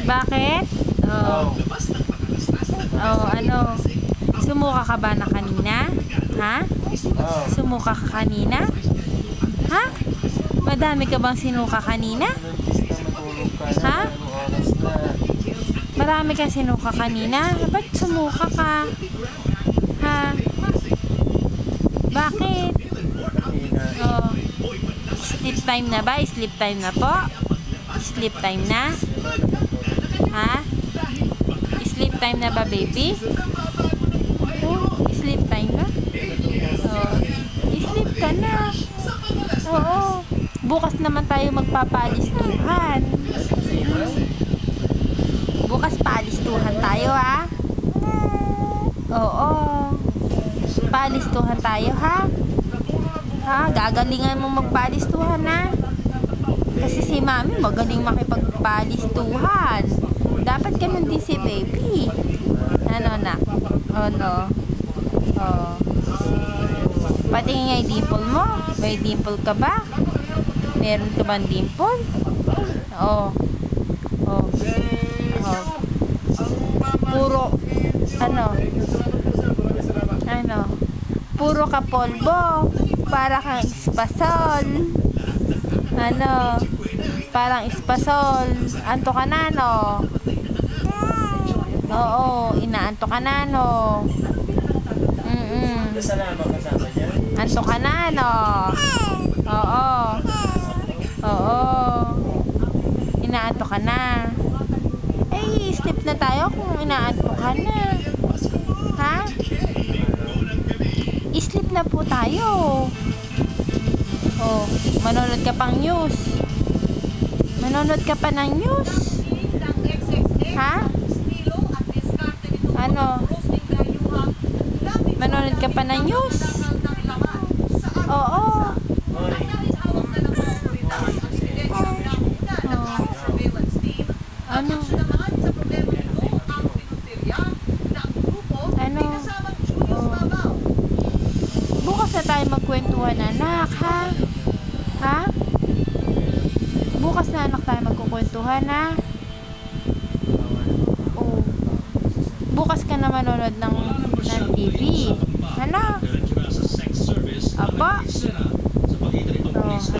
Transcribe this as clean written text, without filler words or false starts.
Bakit? Oh. Oh, ano? Sumuka ka ba na kanina? Ha? Sumuka ka kanina? Ha? Madami ka bang sinuka kanina? Ha? Marami kang sinuka kanina? Ba't sumuka ka? Ha? Bakit? Oh. Sleep time na ba? Sleep time na po? Sleep time na? Ha? Sleep time na ba, baby? Oh, sleep time na? Oh. Sleep ka na. Oo. Bukas naman tayo magpapalistuhan. Bukas palistuhan tayo, ha? Oo. Palistuhan tayo, ha? Ha? Gagalingan mo magpalistuhan, ha? Kasi si mami magaling makipagpalistuhan. Dapat ganun din si baby. Ano na? Oh, no. Oh. Patingin nga yung dimple mo. May dimple ka ba? Meron ka bang dimple? Oh. Oh. Oh. Puro ano? Ano? Puro ka polvo. Para kang espasol. Ano? Parang espasol. Anto ka na, no? Oo, inaanto ka na, no? Anto ka na, no? Oo. Oo. Inaanto ka na. Eh, sleep na tayo kung inaanto ka na. Ha? I-sleep na po tayo. Oh, manonood ka pang news. Manonood ka pa ng news? Ha? Ano? Manonood ka pa ng news? Oo. Oh. Ano? Ano? Oh. Bukas na tayo magkwentuhan, anak, ha? Ha? Bukas na anak tayo magkukwentuhan, ha? Oh. Bukas ka na manonood ng TV. Ano? Apa? Oh.